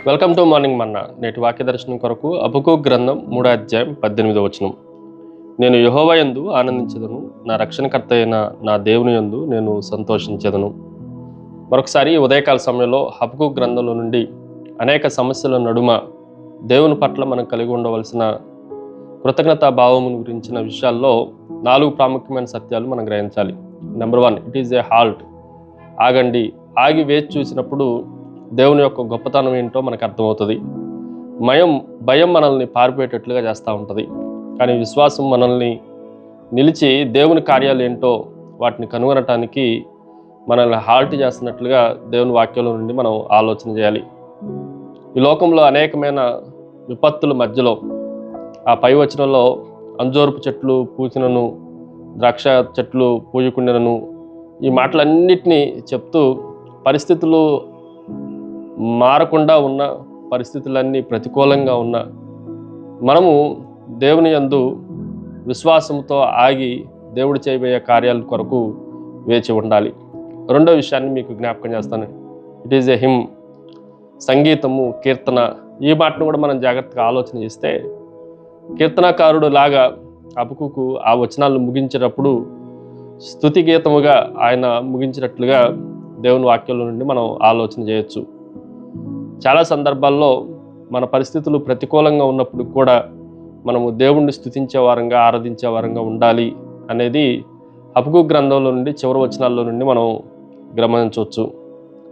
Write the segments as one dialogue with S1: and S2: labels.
S1: Welcome to morning మన్నా. నేటి వాక్య దర్శనం కొరకు హబక్కూకు గ్రంథం 3వ అధ్యాయం 18వ వచనం. నేను యెహోవా యందు ఆనందించెదను, నా రక్షణకర్త అయిన నా దేవుని యందు నేను సంతోషించెదను. మరొకసారి ఉదయకాల సమయంలో హబక్కూకు గ్రంథంలో నుండి అనేక సమస్యల నడుమ దేవుని పట్ల మనం కలిగి ఉండవలసిన కృతజ్ఞతా భావమును గురించిన విషయాల్లో 4 ప్రాముఖ్యమైన సత్యాలు మనం గ్రహించాలి. Number 1, it is A halt. ఆగండి. ఆగి వేచి చూసినప్పుడు దేవుని యొక్క గొప్పతనం ఏంటో మనకు అర్థమవుతుంది. భయం మనల్ని పారిపోయేటట్లుగా చేస్తూ ఉంటుంది. కానీ విశ్వాసం మనల్ని నిలిచి దేవుని కార్యాలు ఏంటో వాటిని కనుగొనటానికి మనల్ని హాల్ట్ చేస్తున్నట్లుగా దేవుని వాక్యంలో నుండి మనం ఆలోచన చేయాలి. ఈ లోకంలో అనేకమైన విపత్తుల మధ్యలో ఆ పై వచనంలో అంజూరపు చెట్లు పూచినను, ద్రాక్ష చెట్లు పూయకుండినను, ఈ మాటలన్నిటినీ చెప్తూ పరిస్థితులు మారకుండా ఉన్న, పరిస్థితులన్నీ ప్రతికూలంగా ఉన్న మనము దేవుని యందు విశ్వాసంతో ఆగి దేవుడు చేయబోయే కార్యాల కొరకు వేచి ఉండాలి. రెండో విషయాన్ని మీకు జ్ఞాపకం చేస్తాను. It is a him. సంగీతము, కీర్తన. ఈ మాటను కూడా మనం జాగ్రత్తగా ఆలోచన చేస్తే కీర్తనకారుడు లాగా హబక్కూకు ఆ వచనాలను ముగించేటప్పుడు స్తుతి గీతముగా ఆయన ముగించినట్లుగా దేవుని వాక్యంలో నుండి మనం ఆలోచన చేయొచ్చు. చాలా సందర్భాల్లో మన పరిస్థితులు ప్రతికూలంగా ఉన్నప్పుడు కూడా మనము దేవుణ్ణి స్తుతించే వారంగా, ఆరాధించే వారంగా ఉండాలి అనేది హబక్కూకు గ్రంథంలో నుండి చివరి వచనాల్లో నుండి మనం గమనించవచ్చు.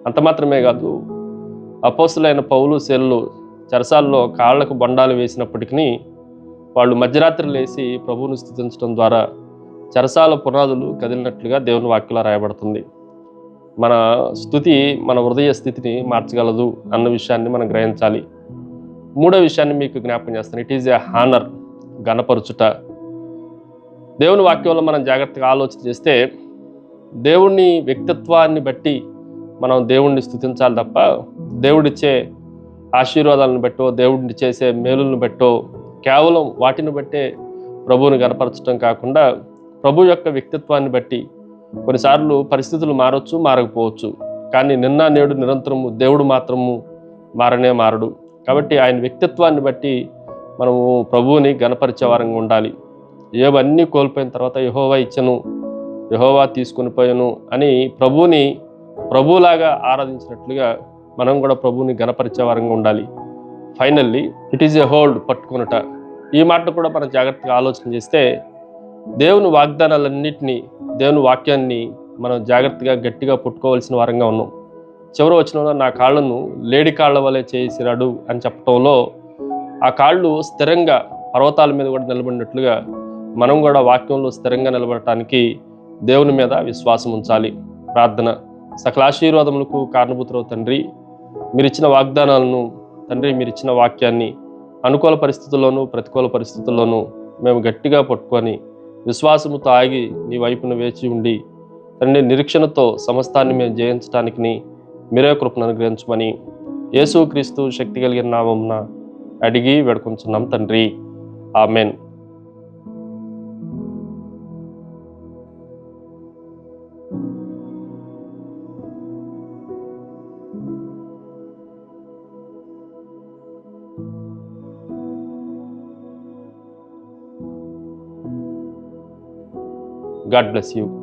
S1: అంత మాత్రమే కాదు, అపోస్తులైన పౌలు, శీలలు చెరసాల్లో కాళ్లకు బండాలు వేసినప్పటికీ వాళ్ళు మధ్యరాత్రి లేచి ప్రభువును స్తుతించడం ద్వారా చెరసాల పునాదులు కదిలినట్లుగా దేవుని వాక్యంలో రాయబడుతుంది. మన స్తుతి మన హృదయ స్థితిని మార్చగలదు అన్న విషయాన్ని మనం గ్రహించాలి. మూడో విషయాన్ని మీకు జ్ఞాపకం చేస్తాను. It is a honour. ఘనపరచుట. దేవుని వాక్యంలో మనం జాగ్రత్తగా ఆలోచన చేస్తే దేవుని వ్యక్తిత్వాన్ని బట్టి మనం దేవుణ్ణి స్తుతించాలి తప్ప దేవుడిచ్చే ఆశీర్వాదాలను బట్టో, దేవుడిని చేసే మేలులను బట్టో, కేవలం వాటిని బట్టే ప్రభువుని గణపరచడం కాకుండా ప్రభు యొక్క వ్యక్తిత్వాన్ని బట్టి కొన్నిసార్లు పరిస్థితులు మారచ్చు, మారకపోవచ్చు. కానీ నిన్న నేడు నిరంతరము దేవుడు మాత్రము మారడు. కాబట్టి ఆయన వ్యక్తిత్వాన్ని బట్టి మనము ప్రభువుని గణపరిచే వారంగా ఉండాలి. ఏవన్నీ కోల్పోయిన తర్వాత యెహోవా ఇచ్చను, యెహోవా తీసుకొని పోయాను అని ప్రభువుని ప్రభువులాగా ఆరాధించినట్లుగా మనం కూడా ప్రభువుని గణపరిచే వారంగా ఉండాలి. Finally it is a hold. పట్టుకొనుట. ఈ మాట కూడా మనం జాగ్రత్తగా ఆలోచన చేస్తే దేవుని వాగ్దానాలన్నింటినీ, దేవుని వాక్యాన్ని మనం జాగ్రత్తగా గట్టిగా పుట్టుకోవాల్సిన వారంగా ఉన్నాం. చివరి వచనంలో నా కాళ్ళను లేడి కాళ్ళ వలె చేసిరాడు అని చెప్పడంలో ఆ కాళ్ళు స్థిరంగా పర్వతాల మీద కూడా నిలబడినట్లుగా మనం కూడా వాక్యంలో స్థిరంగా నిలబడటానికి దేవుని మీద విశ్వాసం ఉంచాలి. ప్రార్థన. సకలాశీర్వాదములకు కారణభూతులవు తండ్రి, మీరిచ్చిన వాగ్దానాలను తండ్రి, మీరిచ్చిన వాక్యాన్ని అనుకూల పరిస్థితుల్లోనూ ప్రతికూల పరిస్థితుల్లోనూ మేము గట్టిగా పట్టుకొని విశ్వాసముతో ఆగి నీ వైపున వేచి ఉండి తండ్రి నిరీక్షణతో సమస్తాన్ని మేము జయించడానికి మీరే కృపను అనుగ్రహించమని యేసుక్రీస్తు శక్తి కలిగిన నామమున అడిగి వేడుకొంచున్నాం తండ్రి. ఆమెన్. God bless you.